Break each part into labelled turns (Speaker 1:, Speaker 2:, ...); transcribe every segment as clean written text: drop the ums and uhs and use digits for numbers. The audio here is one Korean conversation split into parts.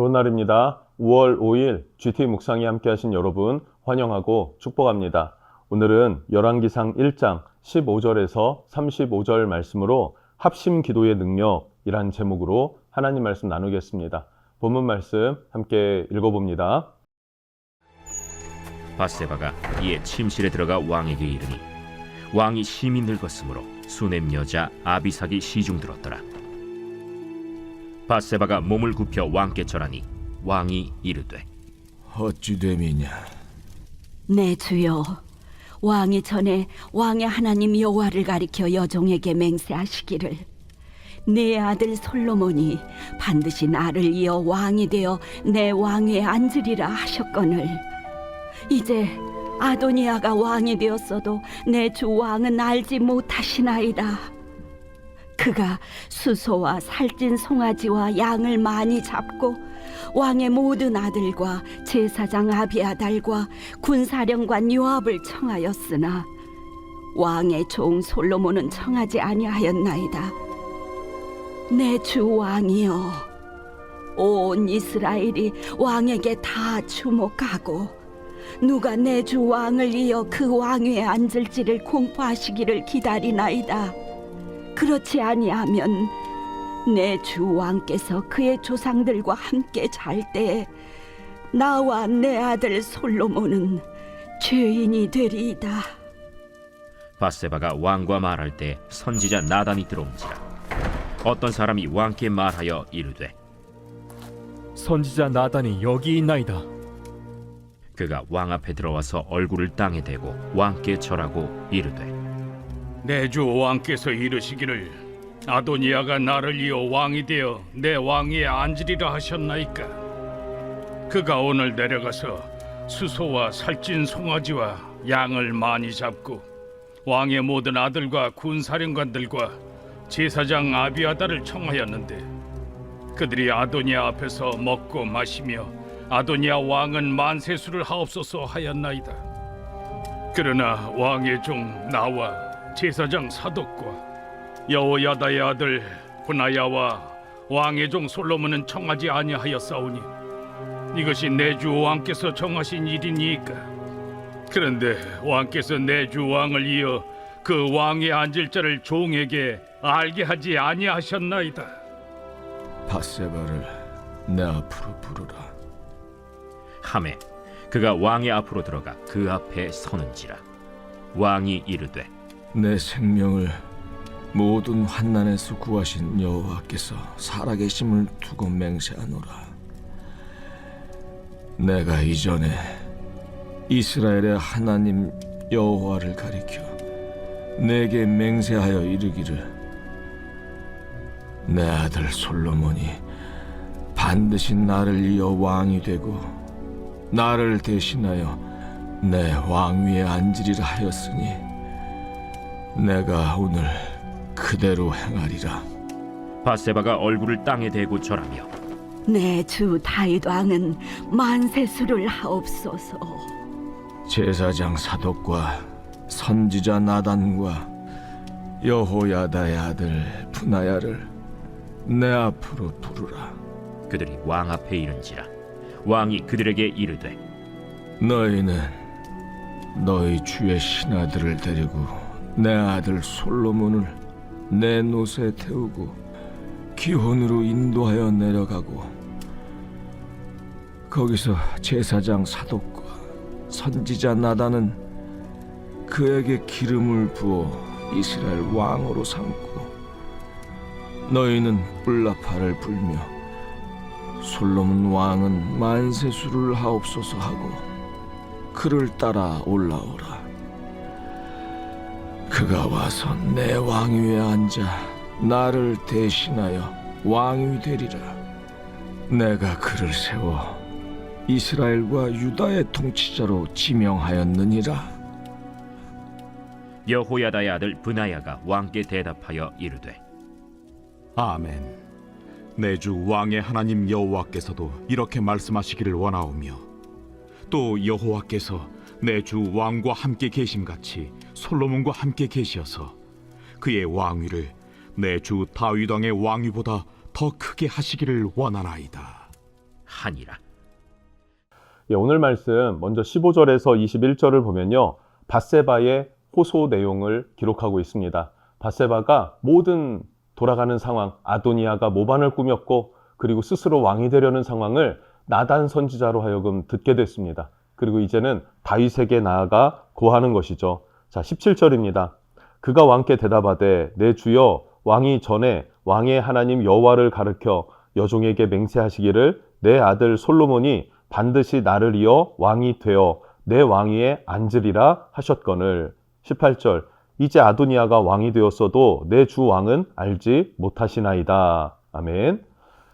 Speaker 1: 좋은 날입니다. 5월 5일 GT 묵상에 함께 하신 여러분 환영하고 축복합니다. 오늘은 열왕기상 1장 15절에서 35절 말씀으로 합심 기도의 능력이란 제목으로 하나님 말씀 나누겠습니다. 본문 말씀 함께 읽어봅니다.
Speaker 2: 밧세바가 이에 침실에 들어가 왕에게 이르니 왕이 심히 늙었으므로 수넴 여자 아비삭이 시중 들었더라. 밧세바가 몸을 굽혀 왕께 절하니 왕이 이르되
Speaker 3: 어찌 됨이냐?
Speaker 4: 내 주여, 왕이 전에 왕의 하나님 여호와를 가리켜 여종에게 맹세하시기를 내 아들 솔로몬이 반드시 나를 이어 왕이 되어 내 왕위에 앉으리라 하셨거늘 이제 아도니아가 왕이 되었어도 내 주 왕은 알지 못하시나이다. 그가 수소와 살찐 송아지와 양을 많이 잡고 왕의 모든 아들과 제사장 아비아달과 군사령관 요압을 청하였으나 왕의 종 솔로몬은 청하지 아니하였나이다. 내 주 왕이여, 온 이스라엘이 왕에게 다 주목하고 누가 내 주 왕을 이어 그 왕위에 앉을지를 공포하시기를 기다리나이다. 그렇지 아니하면 내 주 왕께서 그의 조상들과 함께 잘 때에 나와 내 아들 솔로몬은 죄인이 되리이다.
Speaker 2: 밧세바가 왕과 말할 때 선지자 나단이 들어온지라. 어떤 사람이 왕께 말하여 이르되
Speaker 5: 선지자 나단이 여기 있나이다.
Speaker 2: 그가 왕 앞에 들어와서 얼굴을 땅에 대고 왕께 절하고 이르되
Speaker 6: 내 주 왕께서 이르시기를 아도니아가 나를 이어 왕이 되어 내 왕위에 앉으리라 하셨나이까. 그가 오늘 내려가서 수소와 살찐 송아지와 양을 많이 잡고 왕의 모든 아들과 군사령관들과 제사장 아비아달을 청하였는데 그들이 아도니아 앞에서 먹고 마시며 아도니아 왕은 만세수를 하옵소서 하였나이다. 그러나 왕의 종 나와 제사장 사독과 여호야다의 아들 브나야와 왕의 종 솔로몬은 청하지 아니하였사오니 이것이 내 주 왕께서 정하신 일이니까. 그런데 왕께서 내 주 왕을 이어 그 왕에 앉을 자를 종에게 알게 하지 아니하셨나이다.
Speaker 3: 밧세바를 내 앞으로 부르라.
Speaker 2: 하매 그가 왕의 앞으로 들어가 그 앞에 서는지라. 왕이 이르되
Speaker 3: 내 생명을 모든 환난에서 구하신 여호와께서 살아계심을 두고 맹세하노라. 내가 이전에 이스라엘의 하나님 여호와를 가리켜 내게 맹세하여 이르기를 내 아들 솔로몬이 반드시 나를 이어 왕이 되고 나를 대신하여 내 왕위에 앉으리라 하였으니 내가 오늘 그대로 행하리라.
Speaker 2: 밧세바가 얼굴을 땅에 대고 절하며
Speaker 4: 내 주 다윗 왕은 만세수를 하옵소서.
Speaker 3: 제사장 사독과 선지자 나단과 여호야다의 아들 브나야를 내 앞으로 부르라.
Speaker 2: 그들이 왕 앞에 이른지라. 왕이 그들에게 이르되
Speaker 3: 너희는 너희 주의 신하들을 데리고 내 아들 솔로몬을 내 노새 태우고 기혼으로 인도하여 내려가고 거기서 제사장 사독과 선지자 나단은 그에게 기름을 부어 이스라엘 왕으로 삼고 너희는 뿔나파를 불며 솔로몬 왕은 만세수를 하옵소서 하고 그를 따라 올라오라. 그가 와서 내 왕위에 앉아 나를 대신하여 왕이 되리라. 내가 그를 세워 이스라엘과 유다의 통치자로 지명하였느니라.
Speaker 2: 여호야다의 아들 브나야가 왕께 대답하여 이르되
Speaker 7: 아멘. 내 주 왕의 하나님 여호와께서도 이렇게 말씀하시기를 원하오며 또 여호와께서 내 주 왕과 함께 계심같이 솔로몬과 함께 계시어서 그의 왕위를 내 주 다윗 왕의 왕위보다 더 크게 하시기를 원하나이다.
Speaker 2: 하니라.
Speaker 1: 예, 오늘 말씀 먼저 15절에서 21절을 보면요. 밧세바의 호소 내용을 기록하고 있습니다. 밧세바가 모든 돌아가는 상황, 아도니아가 모반을 꾸몄고 그리고 스스로 왕이 되려는 상황을 나단 선지자로 하여금 듣게 됐습니다. 그리고 이제는 다윗에게 나아가 고하는 것이죠. 자, 17절입니다. 그가 왕께 대답하되 내 주여 왕이 전에 왕의 하나님 여호와를 가르쳐 여종에게 맹세하시기를 내 아들 솔로몬이 반드시 나를 이어 왕이 되어 내 왕위에 앉으리라 하셨거늘. 18절 이제 아도니아가 왕이 되었어도 내 주 왕은 알지 못하시나이다. 아멘.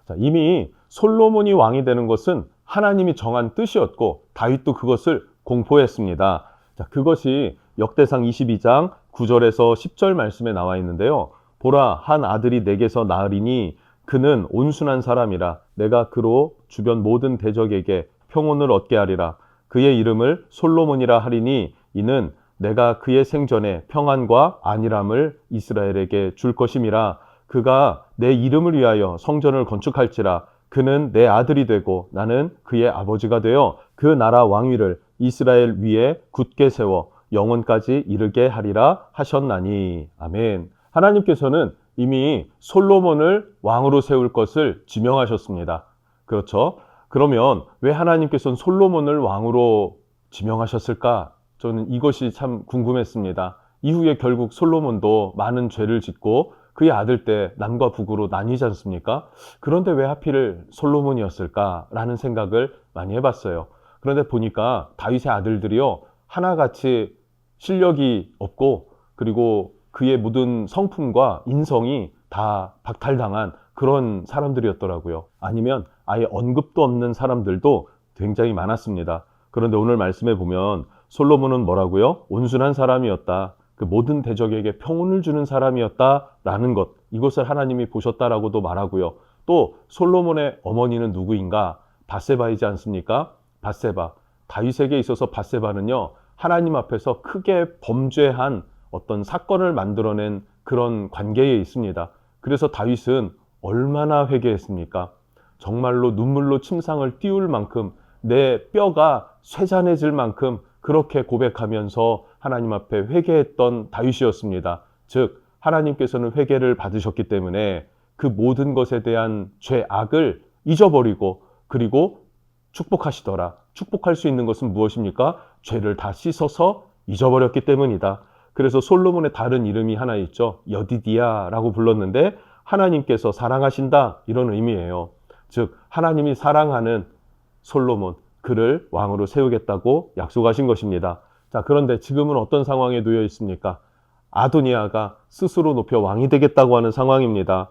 Speaker 1: 자, 이미 솔로몬이 왕이 되는 것은 하나님이 정한 뜻이었고 다윗도 그것을 공포했습니다. 자, 그것이 역대상 22장 9절에서 10절 말씀에 나와 있는데요. 보라, 한 아들이 내게서 낳으리니 그는 온순한 사람이라 내가 그로 주변 모든 대적에게 평온을 얻게 하리라. 그의 이름을 솔로몬이라 하리니 이는 내가 그의 생전에 평안과 안일함을 이스라엘에게 줄 것임이라. 그가 내 이름을 위하여 성전을 건축할지라. 그는 내 아들이 되고 나는 그의 아버지가 되어 그 나라 왕위를 이스라엘 위에 굳게 세워 영원까지 이르게 하리라 하셨나니. 아멘. 하나님께서는 이미 솔로몬을 왕으로 세울 것을 지명하셨습니다. 그렇죠? 그러면 왜 하나님께서는 솔로몬을 왕으로 지명하셨을까? 저는 이것이 참 궁금했습니다. 이후에 결국 솔로몬도 많은 죄를 짓고 그의 아들 때 남과 북으로 나뉘지 않습니까? 그런데 왜 하필 솔로몬이었을까라는 생각을 많이 해봤어요. 그런데 보니까 다윗의 아들들이요, 하나같이 실력이 없고 그리고 그의 모든 성품과 인성이 다 박탈당한 그런 사람들이었더라고요. 아니면 아예 언급도 없는 사람들도 굉장히 많았습니다. 그런데 오늘 말씀에 보면 솔로몬은 뭐라고요? 온순한 사람이었다. 그 모든 대적에게 평온을 주는 사람이었다라는 것, 이것을 하나님이 보셨다라고도 말하고요. 또 솔로몬의 어머니는 누구인가? 밧세바이지 않습니까? 밧세바. 다윗에게 있어서 밧세바는요, 하나님 앞에서 크게 범죄한 어떤 사건을 만들어낸 그런 관계에 있습니다. 그래서 다윗은 얼마나 회개했습니까? 정말로 눈물로 침상을 띄울 만큼 내 뼈가 쇠잔해질 만큼 그렇게 고백하면서 하나님 앞에 회개했던 다윗이었습니다. 즉 하나님께서는 회개를 받으셨기 때문에 그 모든 것에 대한 죄악을 잊어버리고 그리고 축복하시더라. 축복할 수 있는 것은 무엇입니까? 죄를 다 씻어서 잊어버렸기 때문이다. 그래서 솔로몬의 다른 이름이 하나 있죠. 여디디야라고 불렀는데 하나님께서 사랑하신다, 이런 의미예요. 즉 하나님이 사랑하는 솔로몬, 그를 왕으로 세우겠다고 약속하신 것입니다. 자, 그런데 지금은 어떤 상황에 놓여 있습니까? 아도니아가 스스로 높여 왕이 되겠다고 하는 상황입니다.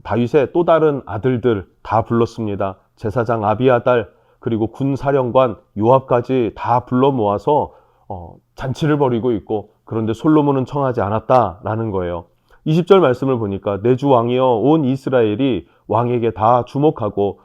Speaker 1: 다윗의 또 다른 아들들 다 불렀습니다. 제사장 아비아달, 그리고 군사령관 요압까지 다 불러 모아서 잔치를 벌이고 있고, 그런데 솔로몬은 청하지 않았다라는 거예요. 20절 말씀을 보니까 내 주 왕이여 온 이스라엘이 왕에게 다 주목하고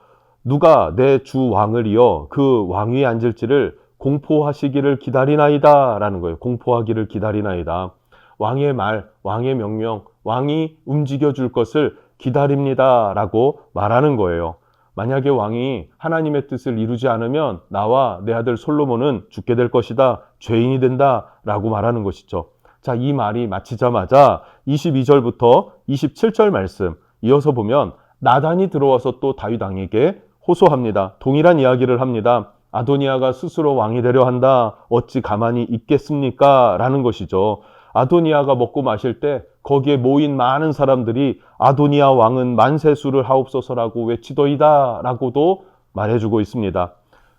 Speaker 1: 누가 내 주 왕을 이어 그 왕위에 앉을지를 공포하시기를 기다리나이다 라는 거예요. 공포하기를 기다리나이다. 왕의 말, 왕의 명령, 왕이 움직여줄 것을 기다립니다 라고 말하는 거예요. 만약에 왕이 하나님의 뜻을 이루지 않으면 나와 내 아들 솔로몬은 죽게 될 것이다, 죄인이 된다 라고 말하는 것이죠. 자, 이 말이 마치자마자 22절부터 27절 말씀 이어서 보면 나단이 들어와서 또 다윗 왕에게 호소합니다. 동일한 이야기를 합니다. 아도니아가 스스로 왕이 되려 한다. 어찌 가만히 있겠습니까? 라는 것이죠. 아도니아가 먹고 마실 때 거기에 모인 많은 사람들이 아도니아 왕은 만세수를 하옵소서라고 외치더이다 라고도 말해주고 있습니다.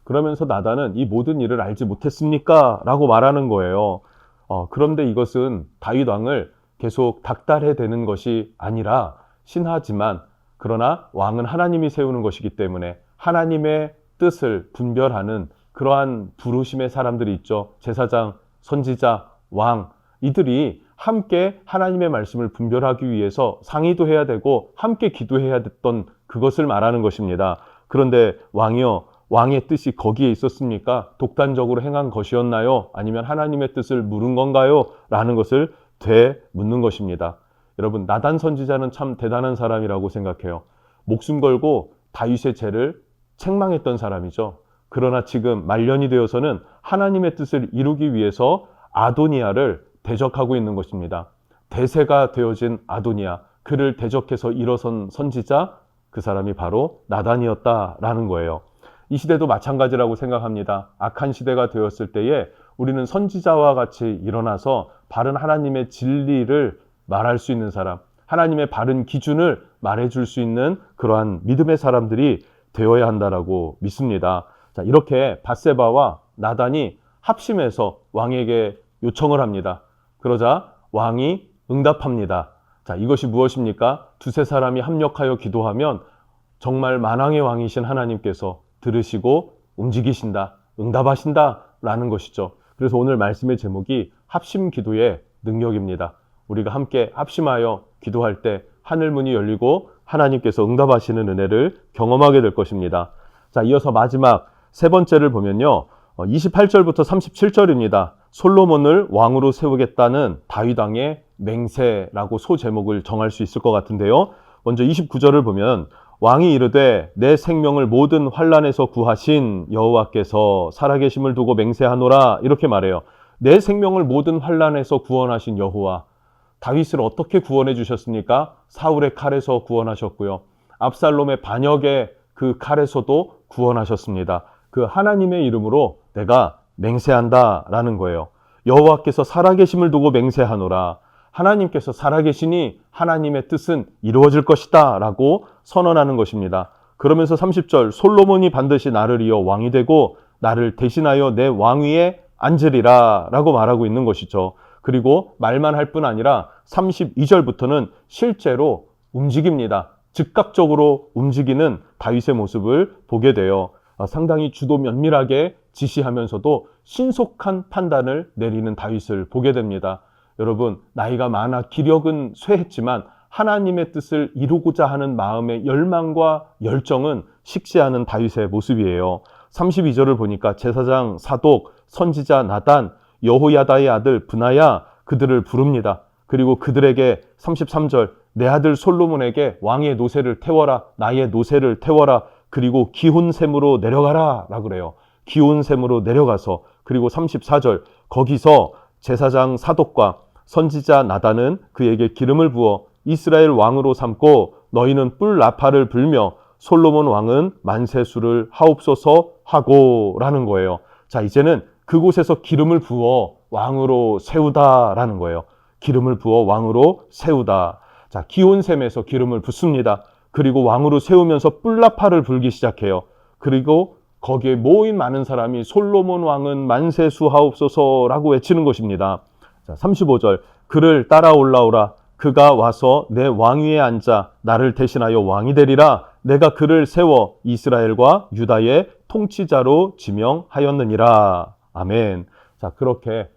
Speaker 1: 그러면서 나단은 이 모든 일을 알지 못했습니까? 라고 말하는 거예요. 그런데 이것은 다윗 왕을 계속 닥달해대는 것이 아니라 신하지만 그러나 왕은 하나님이 세우는 것이기 때문에 하나님의 뜻을 분별하는 그러한 부르심의 사람들이 있죠. 제사장, 선지자, 왕, 이들이 함께 하나님의 말씀을 분별하기 위해서 상의도 해야 되고 함께 기도해야 됐던 그것을 말하는 것입니다. 그런데 왕이요, 왕의 뜻이 거기에 있었습니까? 독단적으로 행한 것이었나요? 아니면 하나님의 뜻을 물은 건가요? 라는 것을 되묻는 것입니다. 여러분, 나단 선지자는 참 대단한 사람이라고 생각해요. 목숨 걸고 다윗의 죄를 책망했던 사람이죠. 그러나 지금 말년이 되어서는 하나님의 뜻을 이루기 위해서 아도니아를 대적하고 있는 것입니다. 대세가 되어진 아도니아, 그를 대적해서 일어선 선지자, 그 사람이 바로 나단이었다라는 거예요. 이 시대도 마찬가지라고 생각합니다. 악한 시대가 되었을 때에 우리는 선지자와 같이 일어나서 바른 하나님의 진리를 말할 수 있는 사람, 하나님의 바른 기준을 말해줄 수 있는 그러한 믿음의 사람들이 되어야 한다라고 믿습니다. 자, 이렇게 밧세바와 나단이 합심해서 왕에게 요청을 합니다. 그러자 왕이 응답합니다. 자, 이것이 무엇입니까? 두세 사람이 합력하여 기도하면 정말 만왕의 왕이신 하나님께서 들으시고 움직이신다, 응답하신다 라는 것이죠. 그래서 오늘 말씀의 제목이 합심 기도의 능력입니다. 우리가 함께 합심하여 기도할 때 하늘문이 열리고 하나님께서 응답하시는 은혜를 경험하게 될 것입니다. 자, 이어서 마지막 세 번째를 보면요. 28절부터 37절입니다. 솔로몬을 왕으로 세우겠다는 다윗 왕의 맹세라고 소제목을 정할 수 있을 것 같은데요. 먼저 29절을 보면 왕이 이르되 내 생명을 모든 환난에서 구하신 여호와께서 살아계심을 두고 맹세하노라 이렇게 말해요. 내 생명을 모든 환난에서 구원하신 여호와, 다윗을 어떻게 구원해 주셨습니까? 사울의 칼에서 구원하셨고요. 압살롬의 반역의 그 칼에서도 구원하셨습니다. 그 하나님의 이름으로 내가 맹세한다라는 거예요. 여호와께서 살아계심을 두고 맹세하노라. 하나님께서 살아계시니 하나님의 뜻은 이루어질 것이다 라고 선언하는 것입니다. 그러면서 30절 솔로몬이 반드시 나를 이어 왕이 되고 나를 대신하여 내 왕위에 앉으리라 라고 말하고 있는 것이죠. 그리고 말만 할 뿐 아니라 32절부터는 실제로 움직입니다. 즉각적으로 움직이는 다윗의 모습을 보게 돼요. 상당히 주도 면밀하게 지시하면서도 신속한 판단을 내리는 다윗을 보게 됩니다. 여러분, 나이가 많아 기력은 쇠했지만 하나님의 뜻을 이루고자 하는 마음의 열망과 열정은 식지 않은 다윗의 모습이에요. 32절을 보니까 제사장 사독, 선지자 나단, 여호야다의 아들 브나야 그들을 부릅니다. 그리고 그들에게 33절 내 아들 솔로몬에게 왕의 노새를 태워라, 나의 노새를 태워라, 그리고 기혼샘으로 내려가라 라고 그래요. 기혼샘으로 내려가서, 그리고 34절 거기서 제사장 사독과 선지자 나단은 그에게 기름을 부어 이스라엘 왕으로 삼고 너희는 뿔 나팔을 불며 솔로몬 왕은 만세수를 하옵소서 하고 라는 거예요. 자, 이제는 그곳에서 기름을 부어 왕으로 세우다라는 거예요. 기름을 부어 왕으로 세우다. 자, 기온샘에서 기름을 붓습니다. 그리고 왕으로 세우면서 뿔나팔을 불기 시작해요. 그리고 거기에 모인 많은 사람이 솔로몬 왕은 만세수하옵소서라고 외치는 것입니다. 자, 35절 그를 따라 올라오라. 그가 와서 내 왕위에 앉아 나를 대신하여 왕이 되리라. 내가 그를 세워 이스라엘과 유다의 통치자로 지명하였느니라. 아멘. 자, 그렇게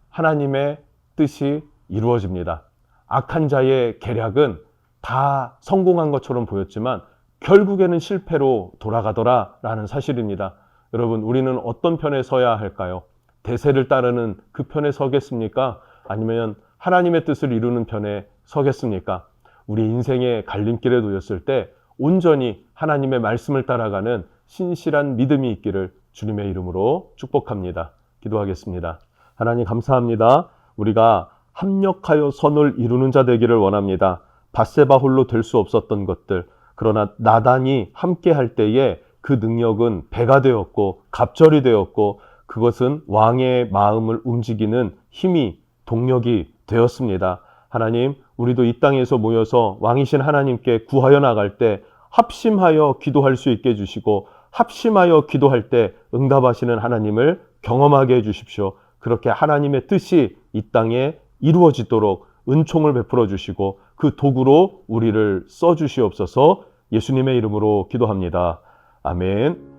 Speaker 1: 하나님의 뜻이 이루어집니다. 악한 자의 계략은 다 성공한 것처럼 보였지만 결국에는 실패로 돌아가더라라는 사실입니다. 여러분, 우리는 어떤 편에 서야 할까요? 대세를 따르는 그 편에 서겠습니까? 아니면 하나님의 뜻을 이루는 편에 서겠습니까? 우리 인생의 갈림길에 놓였을 때 온전히 하나님의 말씀을 따라가는 신실한 믿음이 있기를 주님의 이름으로 축복합니다. 기도하겠습니다. 하나님 감사합니다. 우리가 합력하여 선을 이루는 자 되기를 원합니다. 밧세바 홀로 될 수 없었던 것들, 그러나 나단이 함께 할 때에 그 능력은 배가 되었고 갑절이 되었고 그것은 왕의 마음을 움직이는 힘이 동력이 되었습니다. 하나님, 우리도 이 땅에서 모여서 왕이신 하나님께 구하여 나갈 때 합심하여 기도할 수 있게 해주시고 합심하여 기도할 때 응답하시는 하나님을 경험하게 해주십시오. 그렇게 하나님의 뜻이 이 땅에 이루어지도록 은총을 베풀어 주시고 그 도구로 우리를 써주시옵소서. 예수님의 이름으로 기도합니다. 아멘.